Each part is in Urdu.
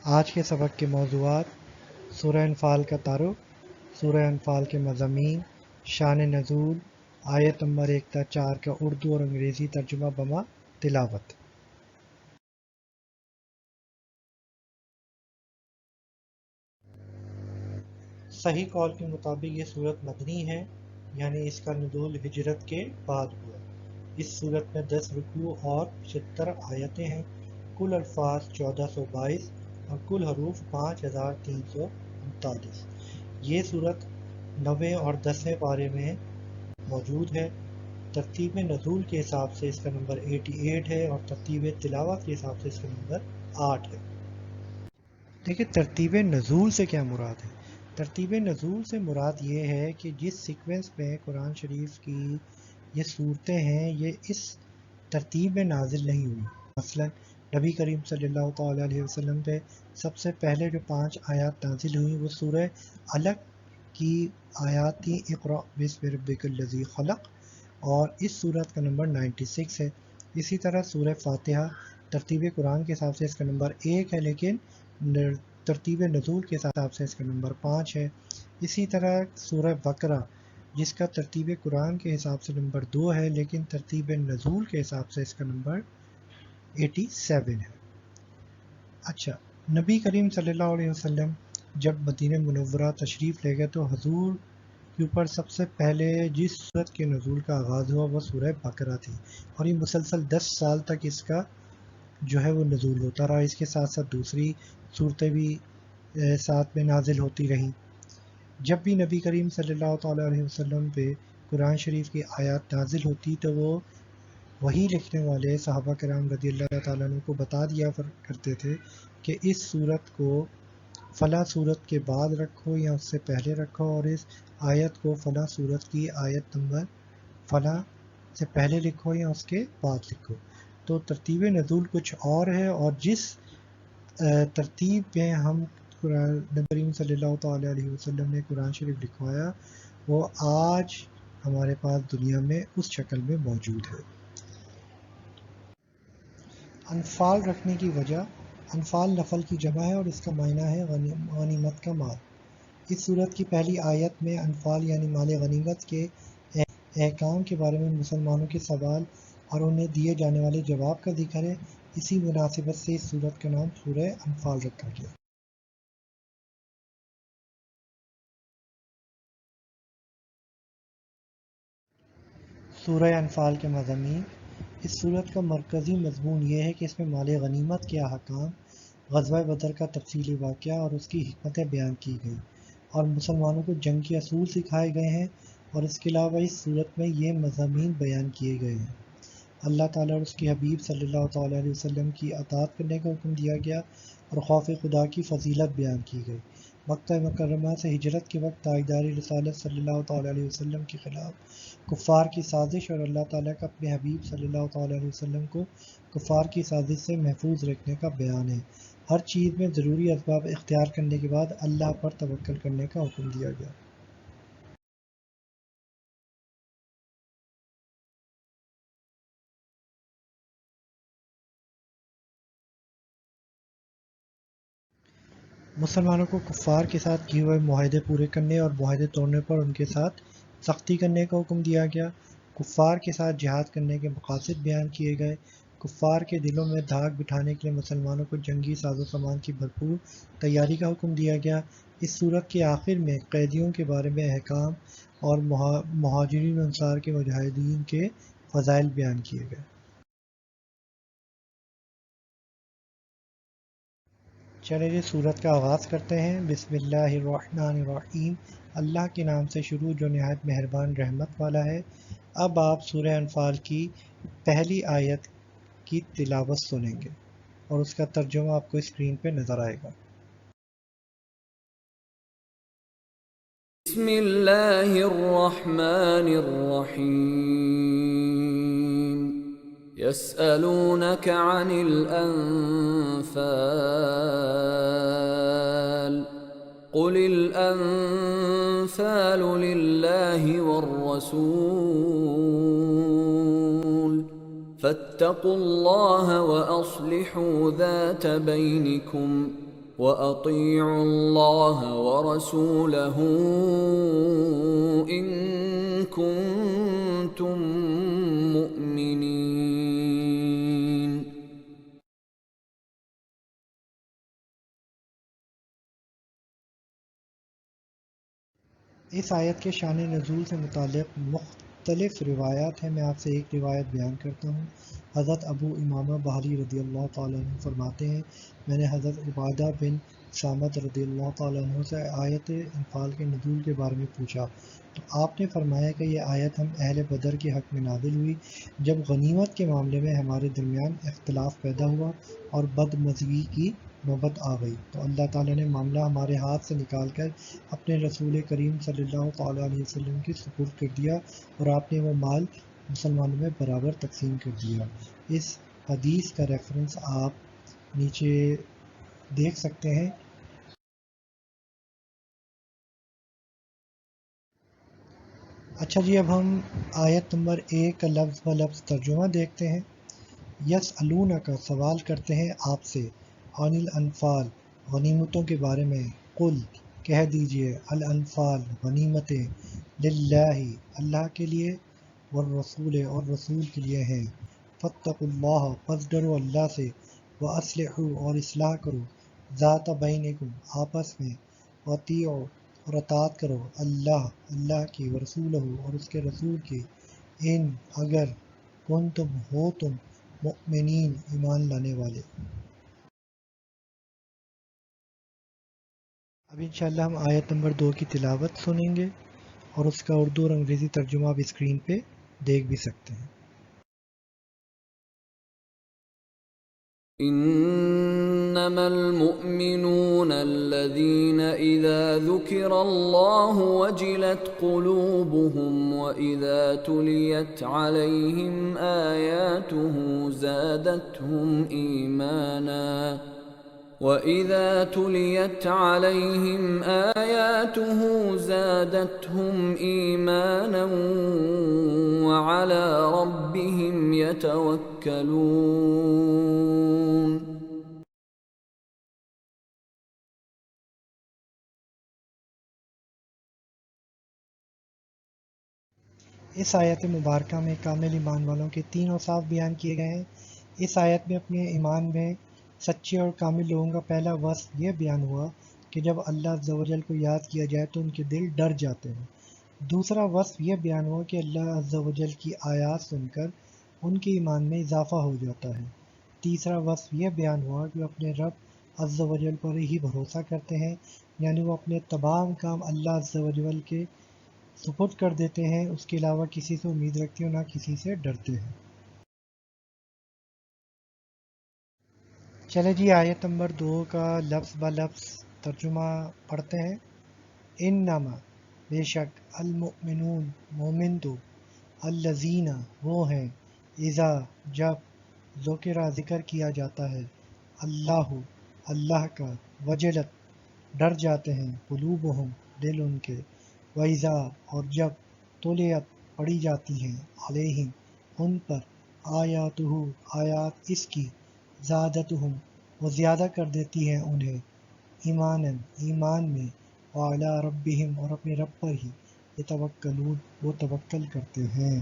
آج کے سبق کے موضوعات: سورہ انفال کا تعارف، سورہ انفال کے مضامین، شان نزول، آیت نمبر 1 تا 4 کا اردو اور انگریزی ترجمہ بما تلاوت۔ صحیح قول کے مطابق یہ صورت مدنی ہے، یعنی اس کا نزول ہجرت کے بعد ہوا۔ اس صورت میں 10 رکوع اور 75 آیتیں ہیں، کل الفاظ 1422 اور کل حروف 5339۔ یہ صورت 9ویں اور 10ویں پارے میں موجود ہے۔ ترتیب نزول کے حساب سے اس کا نمبر 88 ہے اور ترتیب تلاوت کے حساب سے اس کا نمبر 8 ہے۔ دیکھیں ترتیب نزول سے کیا مراد ہے۔ ترتیب نزول سے مراد یہ ہے کہ جس سیکوینس میں قرآن شریف کی یہ صورتیں ہیں یہ اس ترتیب میں نازل نہیں ہوئی۔ مثلا نبی کریم صلی اللہ تعالیٰ علیہ وسلم پہ سب سے پہلے جو 5 آیات نازل ہوئیں وہ سورہ علق کی آیات تھیں، اقرأ بسم ربک الذی خلق، اور اس صورت کا نمبر 96 ہے۔ اسی طرح سورہ فاتحہ ترتیب قرآن کے حساب سے اس کا نمبر 1 ہے، لیکن ترتیب نزول کے حساب سے اس کا نمبر 5 ہے۔ اسی طرح سورہ بقرہ جس کا ترتیب قرآن کے حساب سے نمبر 2 ہے، لیکن ترتیب نزول کے حساب سے اس کا نمبر 87 ہے۔ اچھا، نبی کریم صلی اللہ علیہ وسلم جب مدینہ منورہ تشریف لے گئے تو حضور کے اوپر سب سے پہلے جس سورت کے نزول کا آغاز ہوا وہ سورہ بقرہ تھی، اور یہ مسلسل 10 سال تک اس کا جو ہے وہ نزول ہوتا رہا۔ اس کے ساتھ ساتھ دوسری صورتیں بھی ساتھ میں نازل ہوتی رہیں۔ جب بھی نبی کریم صلی اللہ تعالیٰ علیہ وسلم پہ قرآن شریف کی آیات نازل ہوتی تو وہ وہی لکھنے والے صحابہ کرام رضی اللہ تعالیٰ عنہ کو بتا دیا کرتے تھے کہ اس صورت کو فلاں صورت کے بعد رکھو یا اس سے پہلے رکھو، اور اس آیت کو فلاں صورت کی آیت نمبر فلاں سے پہلے لکھو یا اس کے بعد لکھو۔ تو ترتیب نزول کچھ اور ہے، اور جس ترتیب میں ہم نبی کریم صلی اللہ تعالیٰ علیہ وسلم نے قرآن شریف لکھوایا وہ آج ہمارے پاس دنیا میں اس شکل میں موجود ہے۔ انفال رکھنے کی وجہ: انفال نفل کی جمع ہے اور اس کا معنی ہے غنیمت کا مال۔ اس صورت کی پہلی آیت میں انفال یعنی مال غنیمت کے احکام کے بارے میں مسلمانوں کے سوال اور انہیں دیے جانے والے جواب کا ذکر ہے۔ اسی مناسبت سے اس صورت کا نام سورہ انفال رکھا گیا۔ سورہ انفال کے مضامین: اس صورت کا مرکزی مضمون یہ ہے کہ اس میں مال غنیمت کے احکام، غزوہ بدر کا تفصیلی واقعہ اور اس کی حکمتیں بیان کی گئی، اور مسلمانوں کو جنگ کے اصول سکھائے گئے ہیں، اور اس کے علاوہ اس صورت میں یہ مضامین بیان کیے گئے ہیں: اللہ تعالیٰ اور اس کے حبیب صلی اللہ تعالیٰ علیہ وسلم کی اطاعت کرنے کا حکم دیا گیا، اور خوف خدا کی فضیلت بیان کی گئی۔ مکہ مکرمہ سے ہجرت کے وقت تاجدار رسالت صلی اللہ تعالیٰ علیہ وسلم کے خلاف کفار کی سازش اور اللہ تعالیٰ کا اپنے حبیب صلی اللہ تعالیٰ علیہ وسلم کو کفار کی سازش سے محفوظ رکھنے کا بیان ہے۔ ہر چیز میں ضروری اسباب اختیار کرنے کے بعد اللہ پر توکل کرنے کا حکم دیا گیا۔ مسلمانوں کو کفار کے ساتھ کیے ہوئے معاہدے پورے کرنے اور معاہدے توڑنے پر ان کے ساتھ سختی کرنے کا حکم دیا گیا۔ کفار کے ساتھ جہاد کرنے کے مقاصد بیان کیے گئے۔ کفار کے دلوں میں دھاک بٹھانے کے لیے مسلمانوں کو جنگی ساز و سامان کی بھرپور تیاری کا حکم دیا گیا۔ اس صورت کے آخر میں قیدیوں کے بارے میں احکام اور مہاجرین انصار کے مجاہدین کے فضائل بیان کیے گئے۔ چلیں جی صورت کا آغاز کرتے ہیں۔ بسم اللہ الرحمن الرحیم، اللہ کے نام سے شروع جو نہایت مہربان رحمت والا ہے۔ اب آپ سورہ انفال کی پہلی آیت کی تلاوت سنیں گے اور اس کا ترجمہ آپ کو اسکرین پہ نظر آئے گا۔ بسم اللہ الرحمن الرحیم، يسألونك عن الأنفال قل الأنفال لله والرسول فاتقوا الله وأصلحوا ذات بينكم وَأَطِيعُوا اللَّهَ وَرَسُولَهُ إِن كُنتُم مُّؤْمِنِينَ۔ اس آیت کے شان نزول سے متعلق مختلف روایات ہیں۔ میں آپ سے ایک روایت بیان کرتا ہوں۔ حضرت ابو امامہ بحری رضی اللہ تعالیٰ عنہ فرماتے ہیں، میں نے حضرت عبادہ بن صامت رضی اللہ تعالیٰ عنہ سے آیت انفال کے نزول کے بارے میں پوچھا تو آپ نے فرمایا کہ یہ آیت ہم اہل بدر کے حق میں نازل ہوئی جب غنیمت کے معاملے میں ہمارے درمیان اختلاف پیدا ہوا اور بدمزگی کی نوبت آ گئی تو اللہ تعالیٰ نے معاملہ ہمارے ہاتھ سے نکال کر اپنے رسول کریم صلی اللہ تعالیٰ علیہ وسلم کی سپرد کر دیا اور آپ نے وہ مال مسلمانوں میں برابر تقسیم کر دیا۔ اس حدیث کا ریفرنس آپ نیچے دیکھ سکتے ہیں۔ اچھا جی، اب ہم آیت نمبر 1 کا لفظ ب لفظ ترجمہ دیکھتے ہیں۔ یسألونک سوال کرتے ہیں آپ سے، عن الانفال غنیمتوں کے بارے میں، قل کہہ دیجئے، الانفال غنیمتیں، للہ اللہ کے لیے، والرسول اور رسول کے لیے ہیں، فاتقوا اللہ پس ڈرو اللہ سے، واصلحوا اور اصلاح کرو، ذات بینکم آپس میں، واطیعوا اور اطاعت کرو اللہ کی، ورسولہ اور اس کے رسول کی، ان اگر کنتم ہو تم مؤمنین ایمان لانے والے۔ اب انشاءاللہ ہم آیت نمبر 2 کی تلاوت سنیں گے اور اس کا اردو اور انگریزی ترجمہ آپ اسکرین پہ دیکھ بھی سکتے ہیں۔ انما المؤمنون الذين اذا ذكر الله وجلت قلوبهم واذا تليت عليهم آياته زادتهم ايمانا وعلى ربهم يتوكلون۔ اس آیت مبارکہ میں کامل ایمان والوں کے 3 اوصاف بیان کیے گئے ہیں۔ اس آیت میں اپنے ایمان میں سچے اور کامل لوگوں کا پہلا وصف یہ بیان ہوا کہ جب اللہ عز و جل کو یاد کیا جائے تو ان کے دل ڈر جاتے ہیں۔ دوسرا وصف یہ بیان ہوا کہ اللہ عز و جل کی آیات سن کر ان کے ایمان میں اضافہ ہو جاتا ہے۔ تیسرا وصف یہ بیان ہوا کہ وہ اپنے رب عز و جل پر ہی بھروسہ کرتے ہیں، یعنی وہ اپنے تمام کام اللہ عز و جل کے سپرد کر دیتے ہیں، اس کے علاوہ کسی سے امید رکھتے ہیں اور نہ کسی سے ڈرتے ہیں۔ چلے جی آیت نمبر 2 کا لفظ ب لفظ ترجمہ پڑھتے ہیں۔ انما بے شک، المؤمنون مومن تو، الذین وہ ہیں، اذا جب، ذکر ذکر کیا جاتا ہے، اللہ کا، وجلت ڈر جاتے ہیں، قلوبہم دل ان کے، وَإِذَا اور جب، تُلِیَت پڑھی جاتی ہیں، علیہم ان پر، آیاتہ آیات اس کی، زادتہم وہ زیادہ کر دیتی ہیں انہیں، ایماناً ایمان میں، وعلی ربہم اور اپنے رب پر ہی، یتوکلون وہ توکل کرتے ہیں۔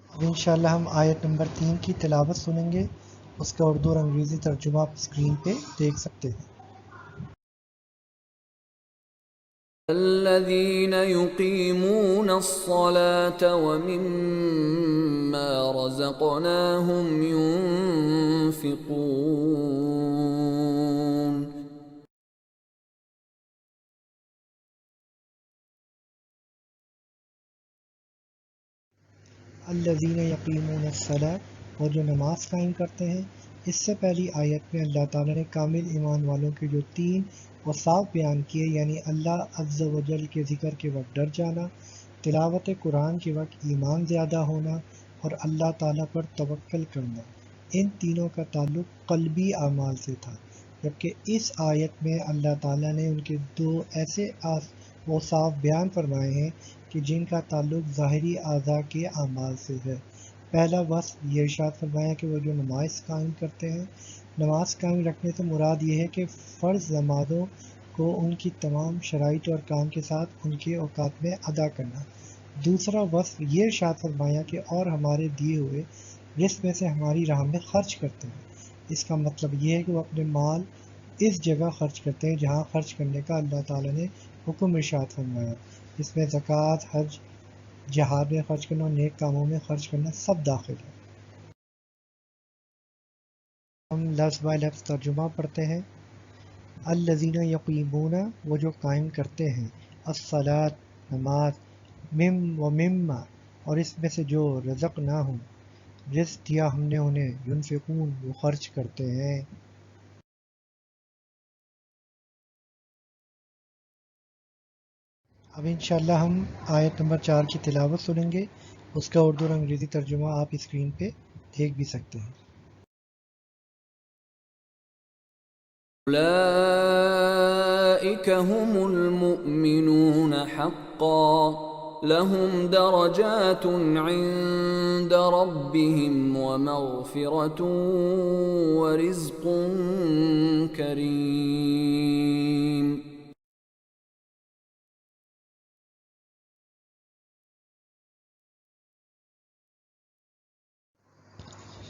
اب انشاءاللہ ہم آیت نمبر 3 کی تلاوت سنیں گے، اس کا اردو اور انگریزی ترجمہ آپ اسکرین پہ دیکھ سکتے ہیں۔ الذين يقيمون الصلاة ومما رزقناهم ينفقون۔ الذین یقیمون الصلاۃ اور جو نماز قائم کرتے ہیں۔ اس سے پہلی آیت میں اللہ تعالیٰ نے کامل ایمان والوں کے جو 3 اوصاف بیان کیے، یعنی اللہ عز و جل کے ذکر کے وقت ڈر جانا، تلاوت قرآن کے وقت ایمان زیادہ ہونا اور اللہ تعالیٰ پر توکل کرنا، ان تینوں کا تعلق قلبی اعمال سے تھا، جبکہ اس آیت میں اللہ تعالیٰ نے ان کے 2 ایسے اوصاف بیان فرمائے ہیں کہ جن کا تعلق ظاہری اعضاء کے اعمال سے ہے۔ پہلا وصف یہ ارشاد فرمایا کہ وہ جو نماز قائم کرتے ہیں، نماز قائم رکھنے سے مراد یہ ہے کہ فرض نمازوں کو ان کی تمام شرائط و ارکان کے ساتھ ان کے اوقات میں ادا کرنا۔ دوسرا وصف یہ ارشاد فرمایا کہ اور ہمارے دیے ہوئے رزق میں سے ہماری راہ میں خرچ کرتے ہیں۔ اس کا مطلب یہ ہے کہ وہ اپنے مال اس جگہ خرچ کرتے ہیں جہاں خرچ کرنے کا اللہ تعالیٰ نے حکم ارشاد فرمایا، جس میں زکوٰۃ، حج، جہاد میں خرچ کرنا اور نیک کاموں میں خرچ کرنا سب داخل ہے۔ ہم لفظ بائی لفظ ترجمہ پڑھتے ہیں۔ الذین یقیمون، وہ جو قائم کرتے ہیں، الصلاۃ، نماز، مما، اور اس میں سے جو رزقناہم، رزق دیا ہم نے انہیں، ینفقون، وہ خرچ کرتے ہیں۔ اب انشاءاللہ ہم آیت نمبر 4 کی تلاوت سنیں گے، اس کا اردو اور انگریزی ترجمہ آپ اسکرین پہ دیکھ بھی سکتے ہیں۔ أولئك هم المؤمنون حقا لهم درجات عند ربهم ومغفرة ورزق كريم۔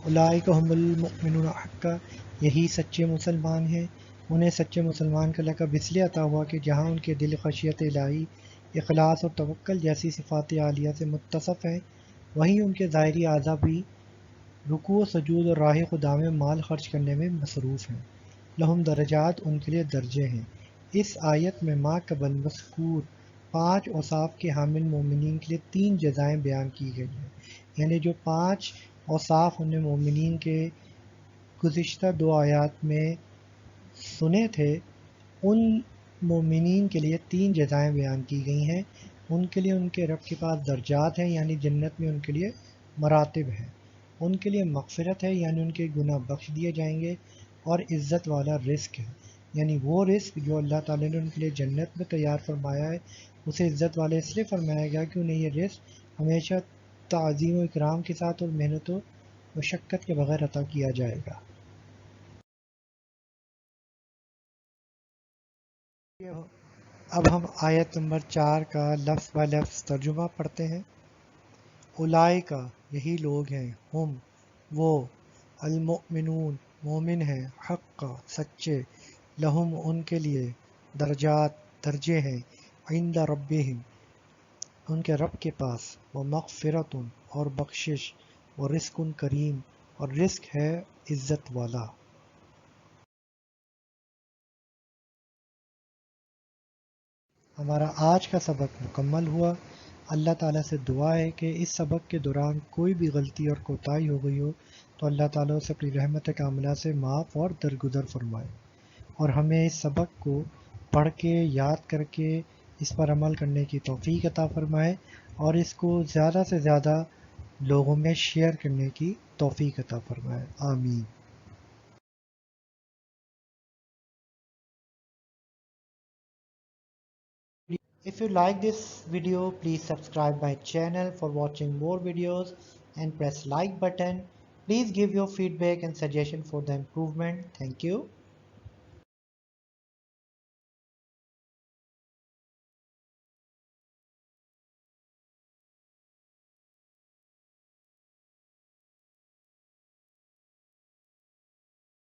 اولئک هم المؤمنون حقا، یہی سچے مسلمان ہیں۔ انہیں سچے مسلمان کا لقب اس لیے عطا ہوا کہ جہاں ان کے دل خشیت الہی، اخلاص اور توکل جیسی صفات عالیہ سے متصف ہیں، وہیں ان کے ظاہری اعضاء بھی رکوع و سجود اور راہ خدا میں مال خرچ کرنے میں مصروف ہیں۔ لہم درجات، ان کے لیے درجے ہیں۔ اس آیت میں ما قبل مذکور 5 اوصاف کے حامل مومنین کے لیے 3 جزائیں بیان کی گئی ہیں، یعنی جو 5 اوصاف ہم نے مومنین کے گزشتہ 2 آیات میں سنے تھے، ان مومنین کے لیے 3 جزائیں بیان کی گئی ہیں۔ ان کے لیے ان کے رب کے پاس درجات ہیں، یعنی جنت میں ان کے لیے مراتب ہیں۔ ان کے لیے مغفرت ہے، یعنی ان کے گناہ بخش دیے جائیں گے، اور عزت والا رزق ہے، یعنی وہ رزق جو اللہ تعالیٰ نے ان کے لیے جنت میں تیار فرمایا ہے، اسے عزت والے اس لیے فرمایا گیا کہ انہیں یہ رزق ہمیشہ تعظیم و اکرام کے ساتھ اور محنت و مشقت کے بغیر عطا کیا جائے گا۔ اب ہم آیت نمبر 4 کا لفظ بائی لفظ ترجمہ پڑھتے ہیں۔ اولئک، یہی لوگ ہیں، ہم، وہ، المؤمنون، مومن ہیں، حق، سچے، لہم، ان کے لیے، درجات، درجے ہیں، عند ربہم، ان کے رب کے پاس، ومغفرت، اور بخشش، ورزق کریم، اور رزق ہے عزت والا۔ ہمارا آج کا سبق مکمل ہوا۔ اللہ تعالیٰ سے دعا ہے کہ اس سبق کے دوران کوئی بھی غلطی اور کوتاہی ہو گئی ہو تو اللہ تعالیٰ اسے اپنی رحمت کاملہ سے معاف اور درگزر فرمائے، اور ہمیں اس سبق کو پڑھ کے، یاد کر کے، اس پر عمل کرنے کی توفیق عطا فرمائے، اور اس کو زیادہ سے زیادہ لوگوں میں شیئر کرنے کی توفیق عطا فرمائے، آمین۔ If you like this video, please subscribe my channel for watching more videos and press like button. Please give your feedback and suggestion for the improvement. Thank you.